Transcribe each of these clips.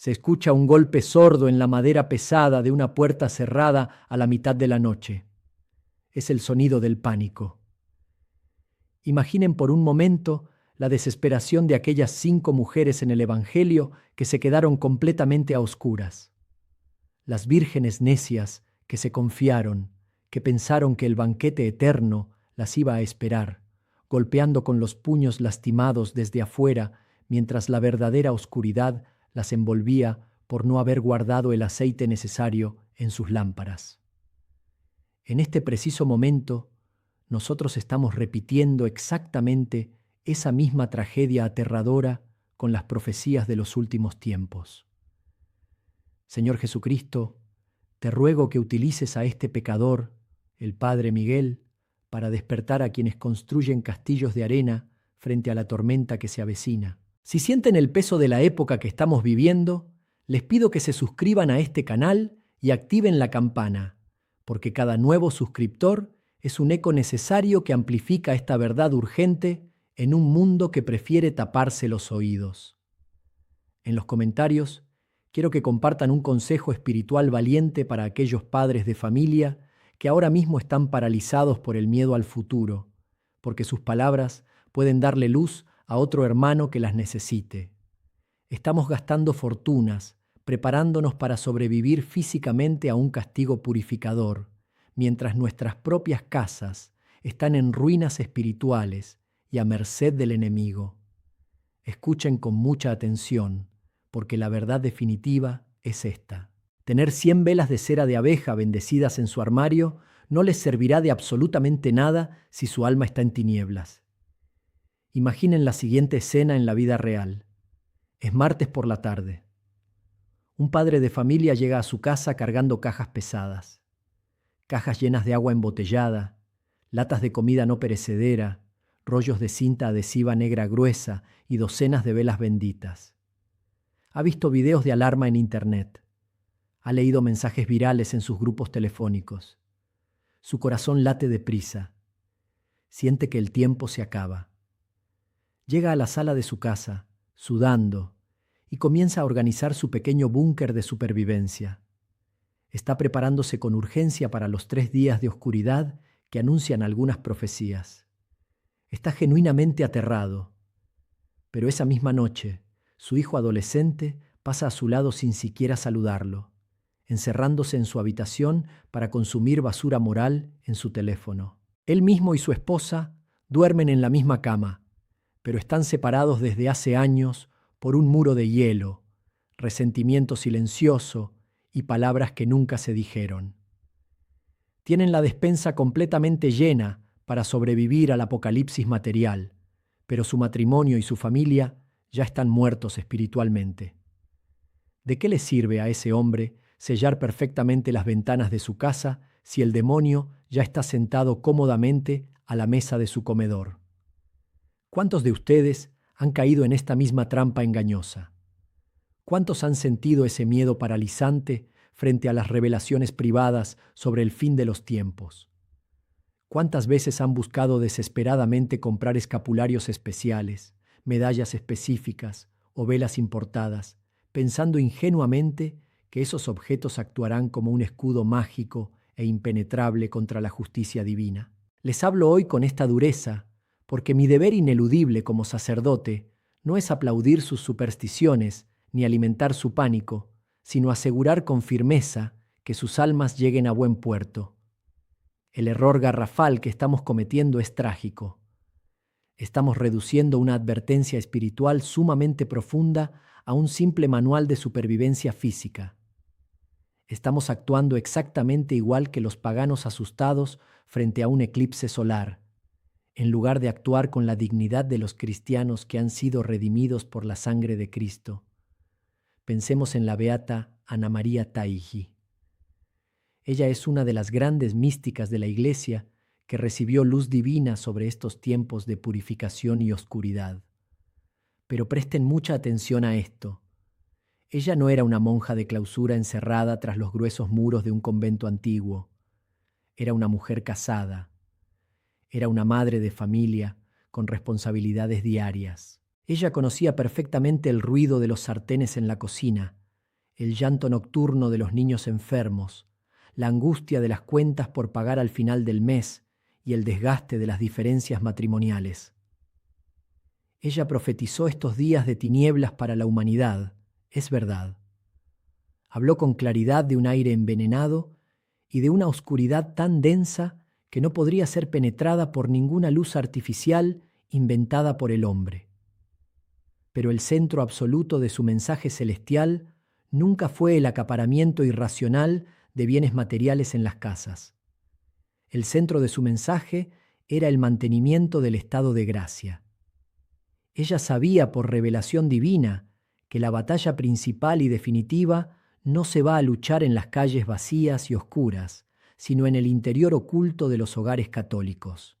Se escucha un golpe sordo en la madera pesada de una puerta cerrada a la mitad de la noche. Es el sonido del pánico. Imaginen por un momento la desesperación de aquellas 5 mujeres en el Evangelio que se quedaron completamente a oscuras. Las vírgenes necias que se confiaron, que pensaron que el banquete eterno las iba a esperar, golpeando con los puños lastimados desde afuera, mientras la verdadera oscuridad las envolvía por no haber guardado el aceite necesario en sus lámparas. En este preciso momento, nosotros estamos repitiendo exactamente esa misma tragedia aterradora con las profecías de los últimos tiempos. Señor Jesucristo, te ruego que utilices a este pecador, el Padre Miguel, para despertar a quienes construyen castillos de arena frente a la tormenta que se avecina. Si sienten el peso de la época que estamos viviendo, les pido que se suscriban a este canal y activen la campana, porque cada nuevo suscriptor es un eco necesario que amplifica esta verdad urgente en un mundo que prefiere taparse los oídos. En los comentarios, quiero que compartan un consejo espiritual valiente para aquellos padres de familia que ahora mismo están paralizados por el miedo al futuro, porque sus palabras pueden darle luz a otro hermano que las necesite. Estamos gastando fortunas, preparándonos para sobrevivir físicamente a un castigo purificador, mientras nuestras propias casas están en ruinas espirituales y a merced del enemigo. Escuchen con mucha atención, porque la verdad definitiva es esta. Tener 100 velas de cera de abeja bendecidas en su armario no les servirá de absolutamente nada si su alma está en tinieblas. Imaginen la siguiente escena en la vida real. Es martes por la tarde. Un padre de familia llega a su casa cargando cajas pesadas. Cajas llenas de agua embotellada, latas de comida no perecedera, rollos de cinta adhesiva negra gruesa y docenas de velas benditas. Ha visto videos de alarma en internet. Ha leído mensajes virales en sus grupos telefónicos. Su corazón late deprisa. Siente que el tiempo se acaba. Llega a la sala de su casa, sudando, y comienza a organizar su pequeño búnker de supervivencia. Está preparándose con urgencia para los 3 días de oscuridad que anuncian algunas profecías. Está genuinamente aterrado. Pero esa misma noche, su hijo adolescente pasa a su lado sin siquiera saludarlo, encerrándose en su habitación para consumir basura moral en su teléfono. Él mismo y su esposa duermen en la misma cama, pero están separados desde hace años por un muro de hielo, resentimiento silencioso y palabras que nunca se dijeron. Tienen la despensa completamente llena para sobrevivir al apocalipsis material, pero su matrimonio y su familia ya están muertos espiritualmente. ¿De qué le sirve a ese hombre sellar perfectamente las ventanas de su casa si el demonio ya está sentado cómodamente a la mesa de su comedor? ¿Cuántos de ustedes han caído en esta misma trampa engañosa? ¿Cuántos han sentido ese miedo paralizante frente a las revelaciones privadas sobre el fin de los tiempos? ¿Cuántas veces han buscado desesperadamente comprar escapularios especiales, medallas específicas o velas importadas, pensando ingenuamente que esos objetos actuarán como un escudo mágico e impenetrable contra la justicia divina? Les hablo hoy con esta dureza, porque mi deber ineludible como sacerdote no es aplaudir sus supersticiones ni alimentar su pánico, sino asegurar con firmeza que sus almas lleguen a buen puerto. El error garrafal que estamos cometiendo es trágico. Estamos reduciendo una advertencia espiritual sumamente profunda a un simple manual de supervivencia física. Estamos actuando exactamente igual que los paganos asustados frente a un eclipse solar, en lugar de actuar con la dignidad de los cristianos que han sido redimidos por la sangre de Cristo. Pensemos en la beata Ana María Taigi. Ella es una de las grandes místicas de la Iglesia que recibió luz divina sobre estos tiempos de purificación y oscuridad. Pero presten mucha atención a esto. Ella no era una monja de clausura encerrada tras los gruesos muros de un convento antiguo. Era una mujer casada. Era una madre de familia con responsabilidades diarias. Ella conocía perfectamente el ruido de los sartenes en la cocina, el llanto nocturno de los niños enfermos, la angustia de las cuentas por pagar al final del mes y el desgaste de las diferencias matrimoniales. Ella profetizó estos días de tinieblas para la humanidad, es verdad. Habló con claridad de un aire envenenado y de una oscuridad tan densa que no podría ser penetrada por ninguna luz artificial inventada por el hombre. Pero el centro absoluto de su mensaje celestial nunca fue el acaparamiento irracional de bienes materiales en las casas. El centro de su mensaje era el mantenimiento del estado de gracia. Ella sabía por revelación divina que la batalla principal y definitiva no se va a luchar en las calles vacías y oscuras, sino en el interior oculto de los hogares católicos.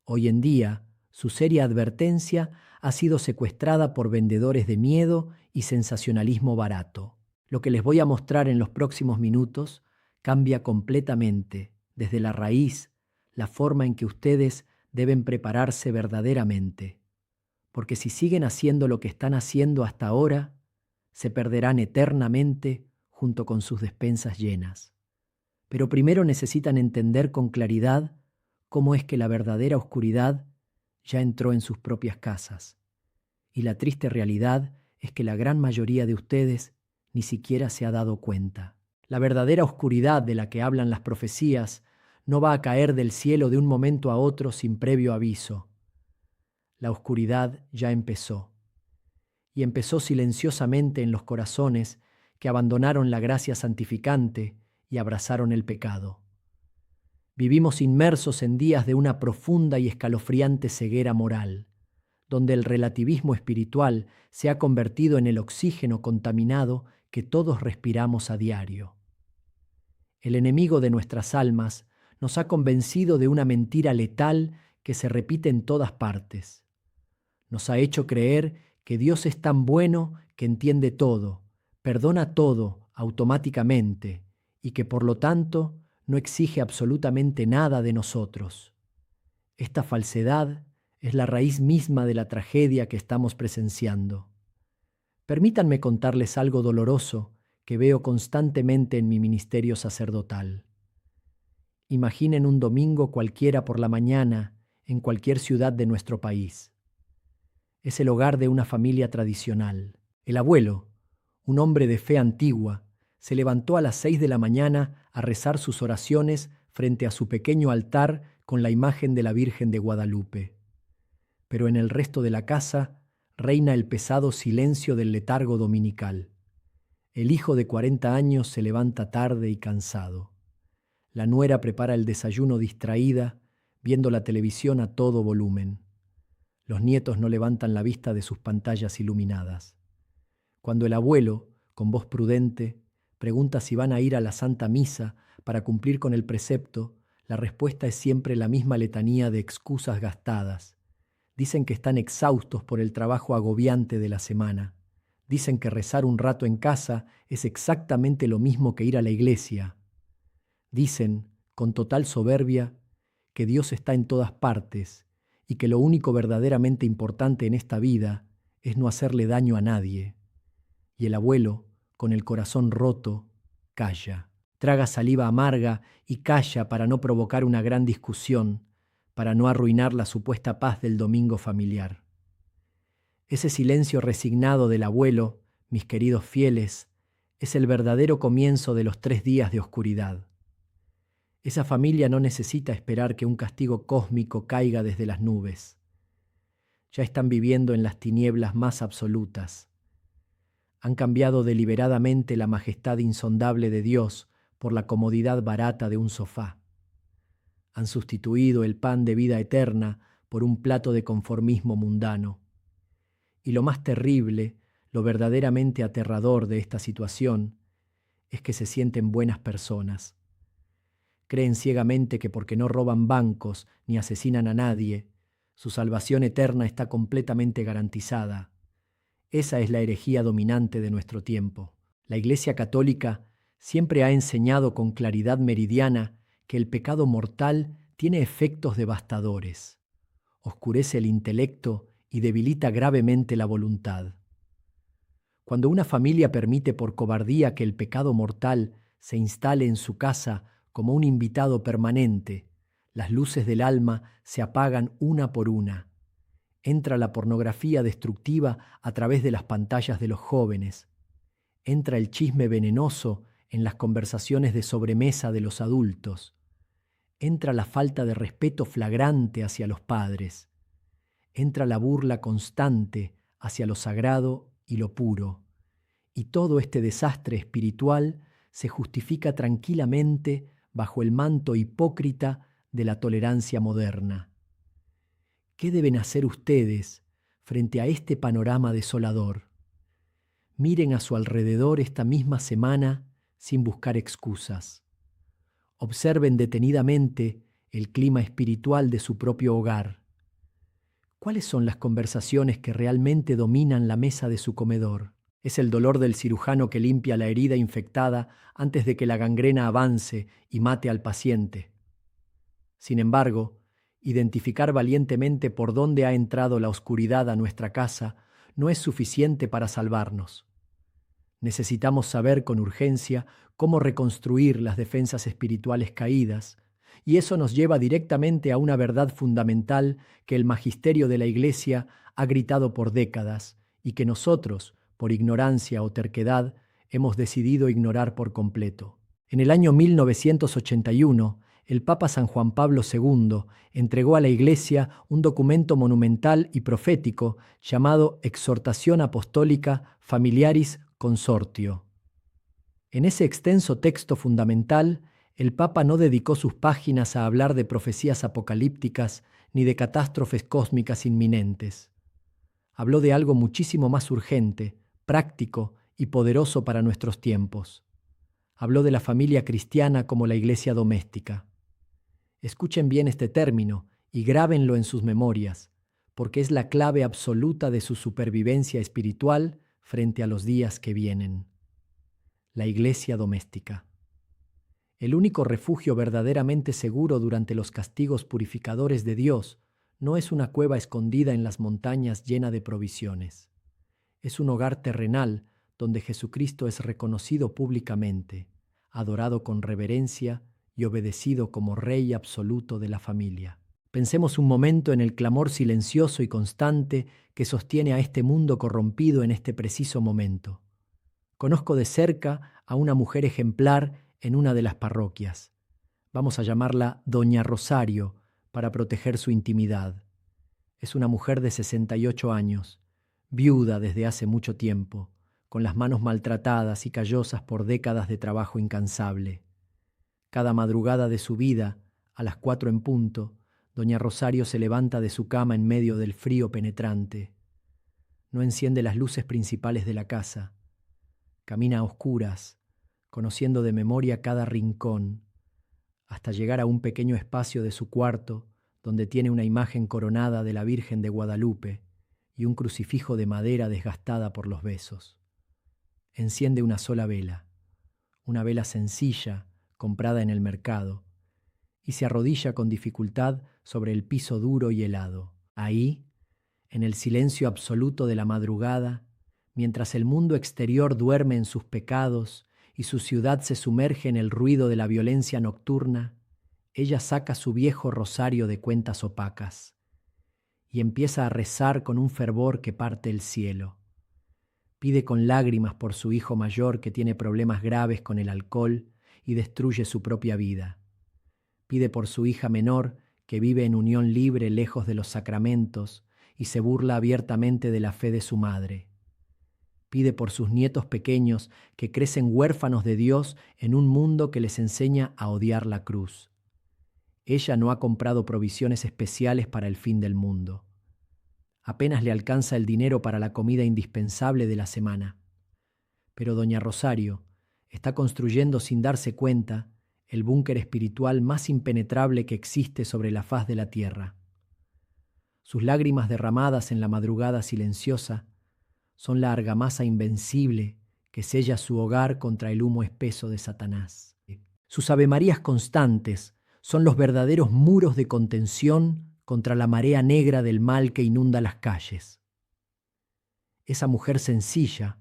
Hoy en día, su seria advertencia ha sido secuestrada por vendedores de miedo y sensacionalismo barato. Lo que les voy a mostrar en los próximos minutos cambia completamente, desde la raíz, la forma en que ustedes deben prepararse verdaderamente. Porque si siguen haciendo lo que están haciendo hasta ahora, se perderán eternamente junto con sus despensas llenas. Pero primero necesitan entender con claridad cómo es que la verdadera oscuridad ya entró en sus propias casas. Y la triste realidad es que la gran mayoría de ustedes ni siquiera se ha dado cuenta. La verdadera oscuridad de la que hablan las profecías no va a caer del cielo de un momento a otro sin previo aviso. La oscuridad ya empezó. Y empezó silenciosamente en los corazones que abandonaron la gracia santificante y abrazaron el pecado. Vivimos inmersos en días de una profunda y escalofriante ceguera moral, donde el relativismo espiritual se ha convertido en el oxígeno contaminado que todos respiramos a diario. El enemigo de nuestras almas nos ha convencido de una mentira letal que se repite en todas partes. Nos ha hecho creer que Dios es tan bueno que entiende todo, perdona todo automáticamente y que por lo tanto no exige absolutamente nada de nosotros. Esta falsedad es la raíz misma de la tragedia que estamos presenciando. Permítanme contarles algo doloroso que veo constantemente en mi ministerio sacerdotal. Imaginen un domingo cualquiera por la mañana en cualquier ciudad de nuestro país. Es el hogar de una familia tradicional. El abuelo, un hombre de fe antigua, se levantó a las 6 de la mañana a rezar sus oraciones frente a su pequeño altar con la imagen de la Virgen de Guadalupe. Pero en el resto de la casa reina el pesado silencio del letargo dominical. El hijo de 40 años se levanta tarde y cansado. La nuera prepara el desayuno distraída, viendo la televisión a todo volumen. Los nietos no levantan la vista de sus pantallas iluminadas. Cuando el abuelo, con voz prudente, pregunta si van a ir a la Santa Misa para cumplir con el precepto, la respuesta es siempre la misma letanía de excusas gastadas. Dicen que están exhaustos por el trabajo agobiante de la semana. Dicen que rezar un rato en casa es exactamente lo mismo que ir a la iglesia. Dicen, con total soberbia, que Dios está en todas partes y que lo único verdaderamente importante en esta vida es no hacerle daño a nadie. Y el abuelo, con el corazón roto, calla. Traga saliva amarga y calla para no provocar una gran discusión, para no arruinar la supuesta paz del domingo familiar. Ese silencio resignado del abuelo, mis queridos fieles, es el verdadero comienzo de los 3 días de oscuridad. Esa familia no necesita esperar que un castigo cósmico caiga desde las nubes. Ya están viviendo en las tinieblas más absolutas. Han cambiado deliberadamente la majestad insondable de Dios por la comodidad barata de un sofá. Han sustituido el pan de vida eterna por un plato de conformismo mundano. Y lo más terrible, lo verdaderamente aterrador de esta situación, es que se sienten buenas personas. Creen ciegamente que porque no roban bancos ni asesinan a nadie, su salvación eterna está completamente garantizada. Esa es la herejía dominante de nuestro tiempo. La Iglesia Católica siempre ha enseñado con claridad meridiana que el pecado mortal tiene efectos devastadores. Oscurece el intelecto y debilita gravemente la voluntad. Cuando una familia permite por cobardía que el pecado mortal se instale en su casa como un invitado permanente, las luces del alma se apagan una por una. Entra la pornografía destructiva a través de las pantallas de los jóvenes. Entra el chisme venenoso en las conversaciones de sobremesa de los adultos. Entra la falta de respeto flagrante hacia los padres. Entra la burla constante hacia lo sagrado y lo puro. Y todo este desastre espiritual se justifica tranquilamente bajo el manto hipócrita de la tolerancia moderna. ¿Qué deben hacer ustedes frente a este panorama desolador? Miren a su alrededor esta misma semana sin buscar excusas. Observen detenidamente el clima espiritual de su propio hogar. ¿Cuáles son las conversaciones que realmente dominan la mesa de su comedor? ¿Es el dolor del cirujano que limpia la herida infectada antes de que la gangrena avance y mate al paciente? Sin embargo, identificar valientemente por dónde ha entrado la oscuridad a nuestra casa no es suficiente para salvarnos. Necesitamos saber con urgencia cómo reconstruir las defensas espirituales caídas, y eso nos lleva directamente a una verdad fundamental que el magisterio de la Iglesia ha gritado por décadas y que nosotros, por ignorancia o terquedad, hemos decidido ignorar por completo. En el año 1981, el Papa San Juan Pablo II entregó a la Iglesia un documento monumental y profético llamado Exhortación Apostólica Familiaris Consortio. En ese extenso texto fundamental, el Papa no dedicó sus páginas a hablar de profecías apocalípticas ni de catástrofes cósmicas inminentes. Habló de algo muchísimo más urgente, práctico y poderoso para nuestros tiempos. Habló de la familia cristiana como la iglesia doméstica. Escuchen bien este término y grábenlo en sus memorias, porque es la clave absoluta de su supervivencia espiritual frente a los días que vienen. La iglesia doméstica. El único refugio verdaderamente seguro durante los castigos purificadores de Dios no es una cueva escondida en las montañas llena de provisiones. Es un hogar terrenal donde Jesucristo es reconocido públicamente, adorado con reverencia y obedecido como Rey absoluto de la familia. Pensemos un momento en el clamor silencioso y constante que sostiene a este mundo corrompido en este preciso momento. Conozco de cerca a una mujer ejemplar en una de las parroquias. Vamos a llamarla Doña Rosario para proteger su intimidad. Es una mujer de 68 años, viuda desde hace mucho tiempo, con las manos maltratadas y callosas por décadas de trabajo incansable. Cada madrugada de su vida, a las 4 en punto, Doña Rosario se levanta de su cama en medio del frío penetrante. No enciende las luces principales de la casa. Camina a oscuras, conociendo de memoria cada rincón, hasta llegar a un pequeño espacio de su cuarto donde tiene una imagen coronada de la Virgen de Guadalupe y un crucifijo de madera desgastada por los besos. Enciende una sola vela, una vela sencilla comprada en el mercado, y se arrodilla con dificultad sobre el piso duro y helado. Ahí, en el silencio absoluto de la madrugada, mientras el mundo exterior duerme en sus pecados y su ciudad se sumerge en el ruido de la violencia nocturna, ella saca su viejo rosario de cuentas opacas y empieza a rezar con un fervor que parte el cielo. Pide con lágrimas por su hijo mayor que tiene problemas graves con el alcohol y destruye su propia vida. Pide por su hija menor que vive en unión libre lejos de los sacramentos y se burla abiertamente de la fe de su madre. Pide por sus nietos pequeños que crecen huérfanos de Dios en un mundo que les enseña a odiar la cruz. Ella no ha comprado provisiones especiales para el fin del mundo. Apenas le alcanza el dinero para la comida indispensable de la semana. Pero Doña Rosario está construyendo sin darse cuenta el búnker espiritual más impenetrable que existe sobre la faz de la tierra. Sus lágrimas derramadas en la madrugada silenciosa son la argamasa invencible que sella su hogar contra el humo espeso de Satanás. Sus avemarías constantes son los verdaderos muros de contención contra la marea negra del mal que inunda las calles. Esa mujer sencilla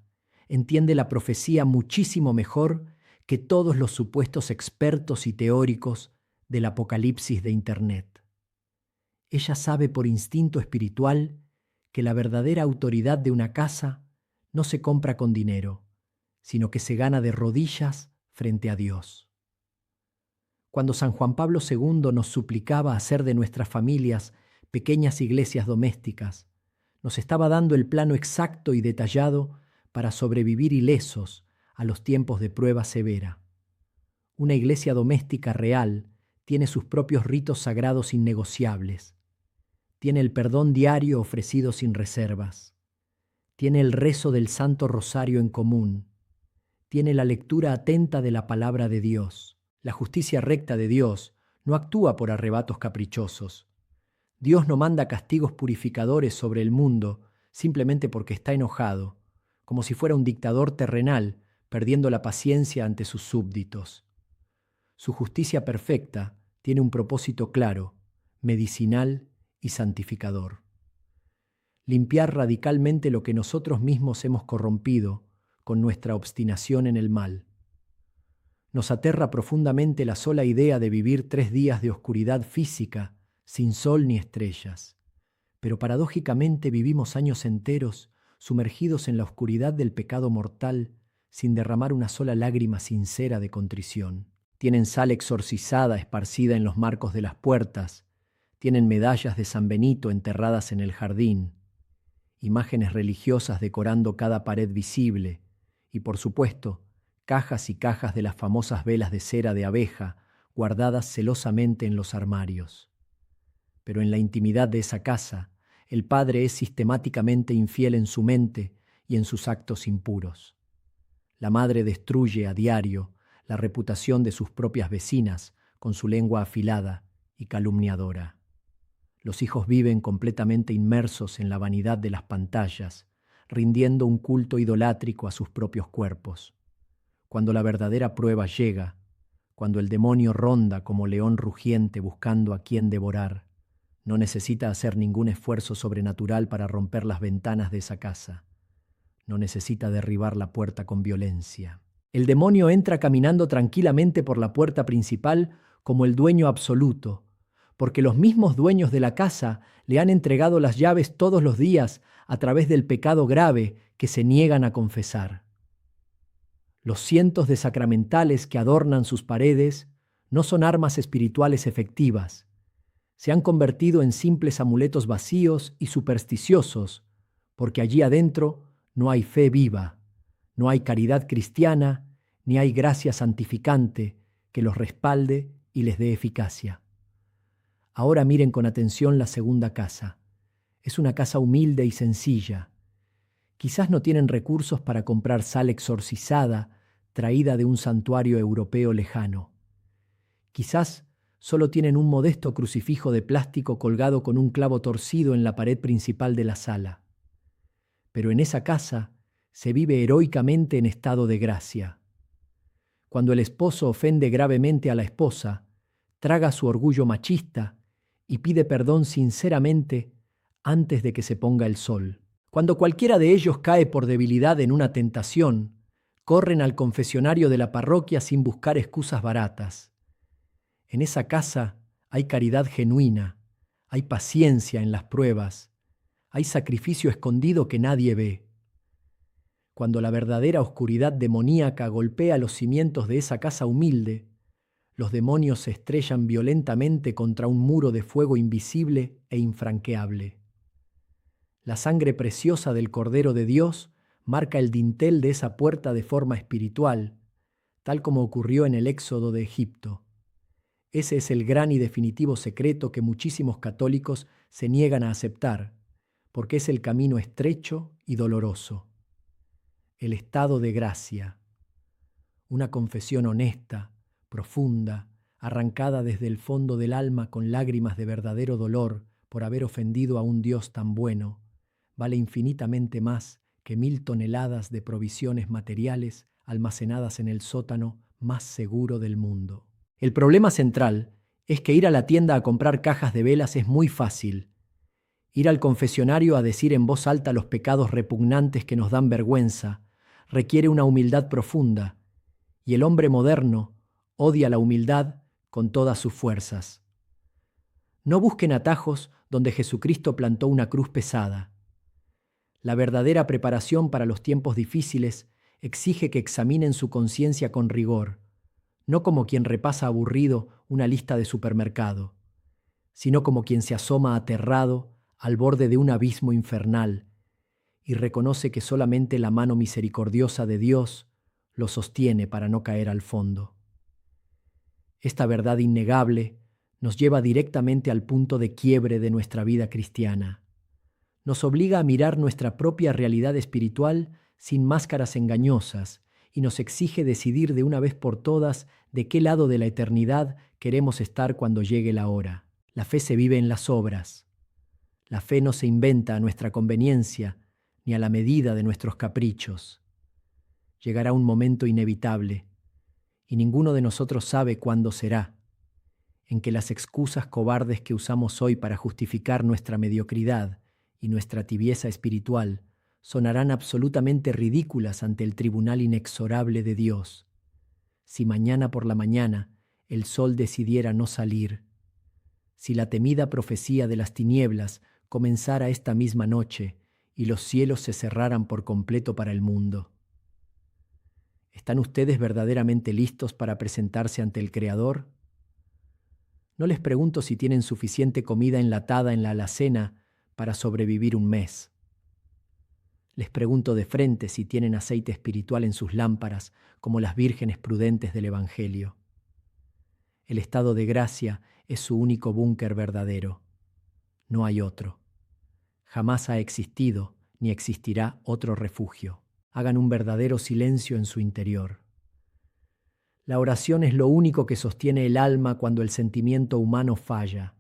entiende la profecía muchísimo mejor que todos los supuestos expertos y teóricos del apocalipsis de Internet. Ella sabe por instinto espiritual que la verdadera autoridad de una casa no se compra con dinero, sino que se gana de rodillas frente a Dios. Cuando San Juan Pablo II nos suplicaba hacer de nuestras familias pequeñas iglesias domésticas, nos estaba dando el plano exacto y detallado para sobrevivir ilesos a los tiempos de prueba severa. Una iglesia doméstica real tiene sus propios ritos sagrados innegociables. Tiene el perdón diario ofrecido sin reservas. Tiene el rezo del Santo Rosario en común. Tiene la lectura atenta de la palabra de Dios. La justicia recta de Dios no actúa por arrebatos caprichosos. Dios no manda castigos purificadores sobre el mundo simplemente porque está enojado, como si fuera un dictador terrenal perdiendo la paciencia ante sus súbditos. Su justicia perfecta tiene un propósito claro, medicinal y santificador. Limpiar radicalmente lo que nosotros mismos hemos corrompido con nuestra obstinación en el mal. Nos aterra profundamente la sola idea de vivir 3 días de oscuridad física, sin sol ni estrellas. Pero paradójicamente vivimos años enteros sumergidos en la oscuridad del pecado mortal, sin derramar una sola lágrima sincera de contrición. Tienen sal exorcizada esparcida en los marcos de las puertas, tienen medallas de San Benito enterradas en el jardín, imágenes religiosas decorando cada pared visible y, por supuesto, cajas y cajas de las famosas velas de cera de abeja guardadas celosamente en los armarios. Pero en la intimidad de esa casa, el padre es sistemáticamente infiel en su mente y en sus actos impuros. La madre destruye a diario la reputación de sus propias vecinas con su lengua afilada y calumniadora. Los hijos viven completamente inmersos en la vanidad de las pantallas, rindiendo un culto idolátrico a sus propios cuerpos. Cuando la verdadera prueba llega, cuando el demonio ronda como león rugiente buscando a quien devorar, no necesita hacer ningún esfuerzo sobrenatural para romper las ventanas de esa casa. No necesita derribar la puerta con violencia. El demonio entra caminando tranquilamente por la puerta principal como el dueño absoluto, porque los mismos dueños de la casa le han entregado las llaves todos los días a través del pecado grave que se niegan a confesar. Los cientos de sacramentales que adornan sus paredes no son armas espirituales efectivas. Se han convertido en simples amuletos vacíos y supersticiosos, porque allí adentro no hay fe viva, no hay caridad cristiana, ni hay gracia santificante que los respalde y les dé eficacia. Ahora miren con atención la segunda casa. Es una casa humilde y sencilla. Quizás no tienen recursos para comprar sal exorcizada traída de un santuario europeo lejano. Quizás solo tienen un modesto crucifijo de plástico colgado con un clavo torcido en la pared principal de la sala. Pero en esa casa se vive heroicamente en estado de gracia. Cuando el esposo ofende gravemente a la esposa, traga su orgullo machista y pide perdón sinceramente antes de que se ponga el sol. Cuando cualquiera de ellos cae por debilidad en una tentación, corren al confesionario de la parroquia sin buscar excusas baratas. En esa casa hay caridad genuina, hay paciencia en las pruebas, hay sacrificio escondido que nadie ve. Cuando la verdadera oscuridad demoníaca golpea los cimientos de esa casa humilde, los demonios se estrellan violentamente contra un muro de fuego invisible e infranqueable. La sangre preciosa del Cordero de Dios marca el dintel de esa puerta de forma espiritual, tal como ocurrió en el Éxodo de Egipto. Ese es el gran y definitivo secreto que muchísimos católicos se niegan a aceptar, porque es el camino estrecho y doloroso. El estado de gracia, una confesión honesta, profunda, arrancada desde el fondo del alma con lágrimas de verdadero dolor por haber ofendido a un Dios tan bueno, vale infinitamente más que 1000 toneladas de provisiones materiales almacenadas en el sótano más seguro del mundo. El problema central es que ir a la tienda a comprar cajas de velas es muy fácil. Ir al confesionario a decir en voz alta los pecados repugnantes que nos dan vergüenza, requiere una humildad profunda, y el hombre moderno odia la humildad con todas sus fuerzas. No busquen atajos donde Jesucristo plantó una cruz pesada. La verdadera preparación para los tiempos difíciles exige que examinen su conciencia con rigor, no como quien repasa aburrido una lista de supermercado, sino como quien se asoma aterrado al borde de un abismo infernal y reconoce que solamente la mano misericordiosa de Dios lo sostiene para no caer al fondo. Esta verdad innegable nos lleva directamente al punto de quiebre de nuestra vida cristiana. Nos obliga a mirar nuestra propia realidad espiritual sin máscaras engañosas y nos exige decidir de una vez por todas de qué lado de la eternidad queremos estar cuando llegue la hora. La fe se vive en las obras. La fe no se inventa a nuestra conveniencia ni a la medida de nuestros caprichos. Llegará un momento inevitable, y ninguno de nosotros sabe cuándo será, en que las excusas cobardes que usamos hoy para justificar nuestra mediocridad y nuestra tibieza espiritual sonarán absolutamente ridículas ante el tribunal inexorable de Dios. Si mañana por la mañana el sol decidiera no salir, si la temida profecía de las tinieblas comenzara esta misma noche y los cielos se cerraran por completo para el mundo. ¿Están ustedes verdaderamente listos para presentarse ante el Creador? No les pregunto si tienen suficiente comida enlatada en la alacena para sobrevivir un mes. Les pregunto de frente si tienen aceite espiritual en sus lámparas, como las vírgenes prudentes del Evangelio. El estado de gracia es su único búnker verdadero. No hay otro. Jamás ha existido ni existirá otro refugio. Hagan un verdadero silencio en su interior. La oración es lo único que sostiene el alma cuando el sentimiento humano falla.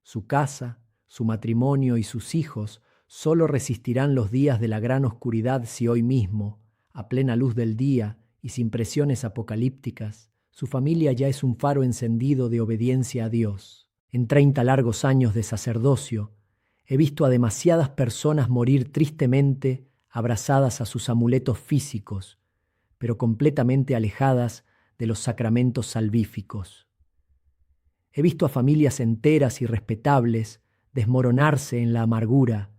Su casa, su matrimonio y sus hijos solo resistirán los días de la gran oscuridad si hoy mismo, a plena luz del día y sin presiones apocalípticas, su familia ya es un faro encendido de obediencia a Dios. En 30 largos años de sacerdocio, he visto a demasiadas personas morir tristemente abrazadas a sus amuletos físicos, pero completamente alejadas de los sacramentos salvíficos. He visto a familias enteras y respetables desmoronarse en la amargura,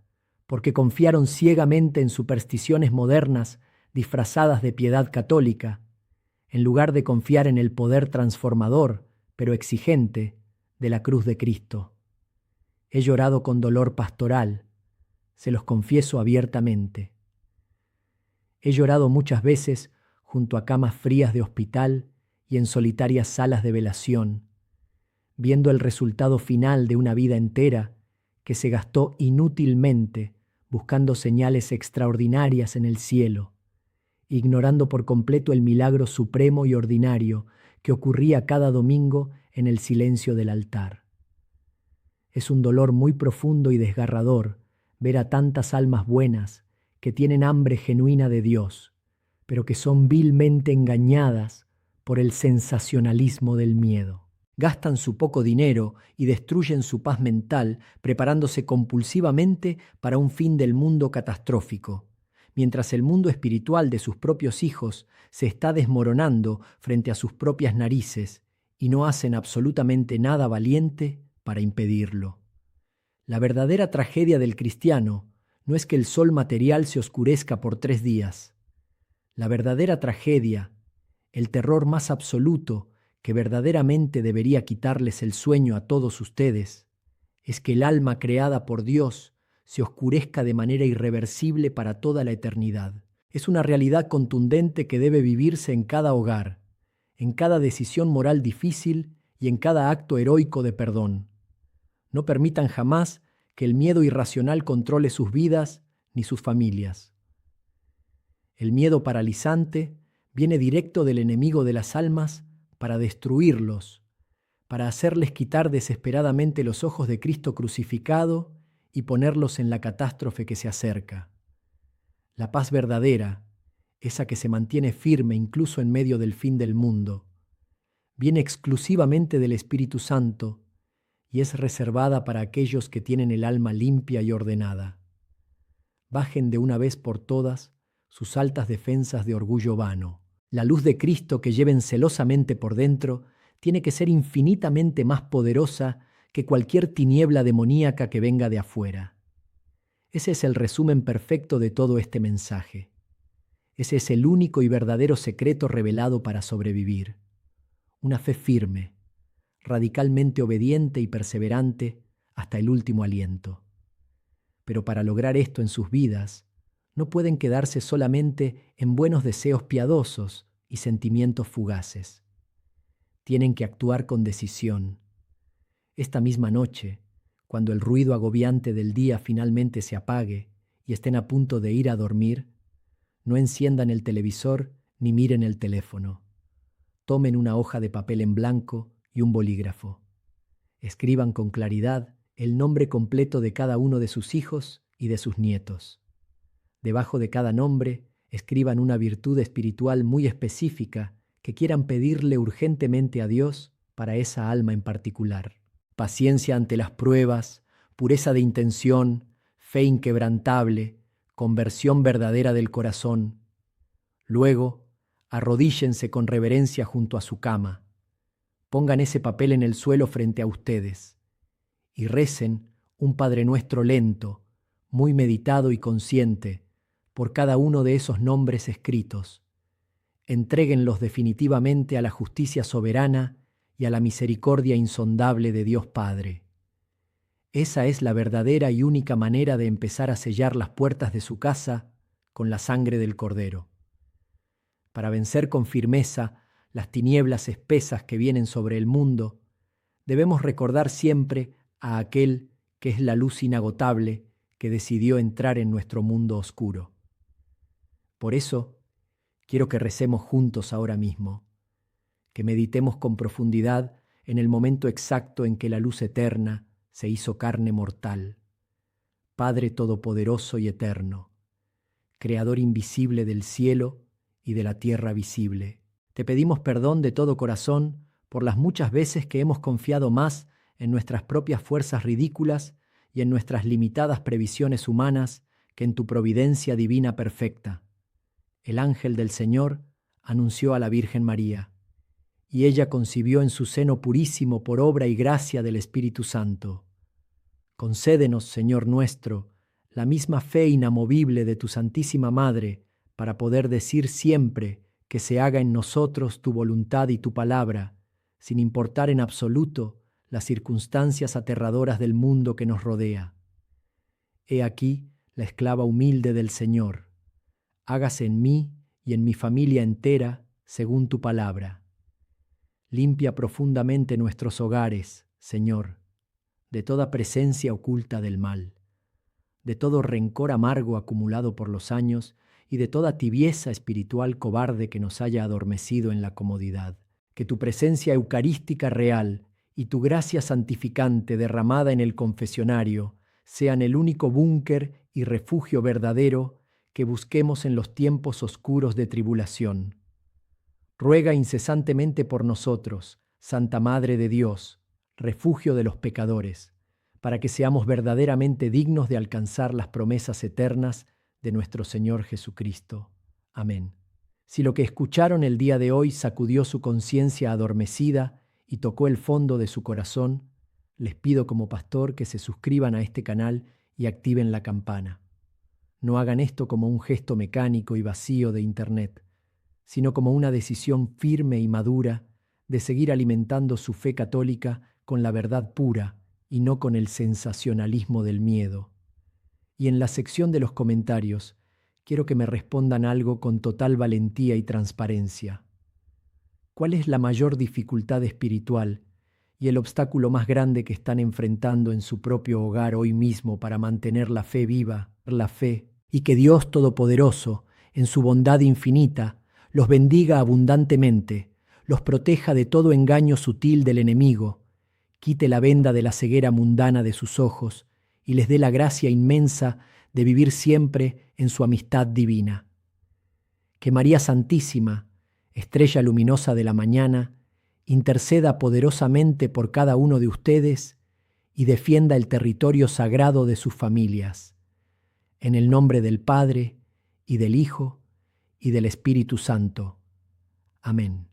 porque confiaron ciegamente en supersticiones modernas disfrazadas de piedad católica, en lugar de confiar en el poder transformador, pero exigente, de la cruz de Cristo. He llorado con dolor pastoral, se los confieso abiertamente. He llorado muchas veces junto a camas frías de hospital y en solitarias salas de velación, viendo el resultado final de una vida entera que se gastó inútilmente buscando señales extraordinarias en el cielo, ignorando por completo el milagro supremo y ordinario que ocurría cada domingo en el silencio del altar. Es un dolor muy profundo y desgarrador ver a tantas almas buenas que tienen hambre genuina de Dios, pero que son vilmente engañadas por el sensacionalismo del miedo. Gastan su poco dinero y destruyen su paz mental preparándose compulsivamente para un fin del mundo catastrófico, mientras el mundo espiritual de sus propios hijos se está desmoronando frente a sus propias narices y no hacen absolutamente nada valiente para impedirlo. La verdadera tragedia del cristiano no es que el sol material se oscurezca por 3 días. La verdadera tragedia, el terror más absoluto que verdaderamente debería quitarles el sueño a todos ustedes, es que el alma creada por Dios se oscurezca de manera irreversible para toda la eternidad. Es una realidad contundente que debe vivirse en cada hogar, en cada decisión moral difícil y en cada acto heroico de perdón. No permitan jamás que el miedo irracional controle sus vidas ni sus familias. El miedo paralizante viene directo del enemigo de las almas para destruirlos, para hacerles quitar desesperadamente los ojos de Cristo crucificado y ponerlos en la catástrofe que se acerca. La paz verdadera, esa que se mantiene firme incluso en medio del fin del mundo, viene exclusivamente del Espíritu Santo y es reservada para aquellos que tienen el alma limpia y ordenada. Bajen de una vez por todas sus altas defensas de orgullo vano. La luz de Cristo que lleven celosamente por dentro tiene que ser infinitamente más poderosa que cualquier tiniebla demoníaca que venga de afuera. Ese es el resumen perfecto de todo este mensaje. Ese es el único y verdadero secreto revelado para sobrevivir. Una fe firme, radicalmente obediente y perseverante hasta el último aliento. Pero para lograr esto en sus vidas, no pueden quedarse solamente en buenos deseos piadosos y sentimientos fugaces. Tienen que actuar con decisión. Esta misma noche, cuando el ruido agobiante del día finalmente se apague y estén a punto de ir a dormir, no enciendan el televisor ni miren el teléfono. Tomen una hoja de papel en blanco y un bolígrafo. Escriban con claridad el nombre completo de cada uno de sus hijos y de sus nietos. Debajo de cada nombre, escriban una virtud espiritual muy específica que quieran pedirle urgentemente a Dios para esa alma en particular. Paciencia ante las pruebas, pureza de intención, fe inquebrantable, conversión verdadera del corazón. Luego, arrodíllense con reverencia junto a su cama. Pongan ese papel en el suelo frente a ustedes y recen un Padre Nuestro lento, muy meditado y consciente, por cada uno de esos nombres escritos. Entréguenlos definitivamente a la justicia soberana y a la misericordia insondable de Dios Padre. Esa es la verdadera y única manera de empezar a sellar las puertas de su casa con la sangre del Cordero. Para vencer con firmeza las tinieblas espesas que vienen sobre el mundo, debemos recordar siempre a aquel que es la luz inagotable que decidió entrar en nuestro mundo oscuro. Por eso, quiero que recemos juntos ahora mismo, que meditemos con profundidad en el momento exacto en que la luz eterna se hizo carne mortal. Padre todopoderoso y eterno, Creador invisible del cielo y de la tierra visible, te pedimos perdón de todo corazón por las muchas veces que hemos confiado más en nuestras propias fuerzas ridículas y en nuestras limitadas previsiones humanas que en tu providencia divina perfecta. El ángel del Señor anunció a la Virgen María, y ella concibió en su seno purísimo por obra y gracia del Espíritu Santo. Concédenos, Señor nuestro, la misma fe inamovible de tu Santísima Madre, para poder decir siempre que se haga en nosotros tu voluntad y tu palabra, sin importar en absoluto las circunstancias aterradoras del mundo que nos rodea. He aquí la esclava humilde del Señor. Hágase en mí y en mi familia entera según tu palabra. Limpia profundamente nuestros hogares, Señor, de toda presencia oculta del mal, de todo rencor amargo acumulado por los años y de toda tibieza espiritual cobarde que nos haya adormecido en la comodidad. Que tu presencia eucarística real y tu gracia santificante derramada en el confesionario sean el único búnker y refugio verdadero que busquemos en los tiempos oscuros de tribulación. Ruega incesantemente por nosotros, Santa Madre de Dios, refugio de los pecadores, para que seamos verdaderamente dignos de alcanzar las promesas eternas de nuestro Señor Jesucristo. Amén. Si lo que escucharon el día de hoy sacudió su conciencia adormecida y tocó el fondo de su corazón, les pido como pastor que se suscriban a este canal y activen la campana. No hagan esto como un gesto mecánico y vacío de Internet, sino como una decisión firme y madura de seguir alimentando su fe católica con la verdad pura y no con el sensacionalismo del miedo. Y en la sección de los comentarios, quiero que me respondan algo con total valentía y transparencia. ¿Cuál es la mayor dificultad espiritual y el obstáculo más grande que están enfrentando en su propio hogar hoy mismo para mantener la fe viva, la fe, y que Dios Todopoderoso, en su bondad infinita, los bendiga abundantemente, los proteja de todo engaño sutil del enemigo, quite la venda de la ceguera mundana de sus ojos y les dé la gracia inmensa de vivir siempre en su amistad divina? Que María Santísima, estrella luminosa de la mañana, interceda poderosamente por cada uno de ustedes y defienda el territorio sagrado de sus familias. En el nombre del Padre, y del Hijo, y del Espíritu Santo. Amén.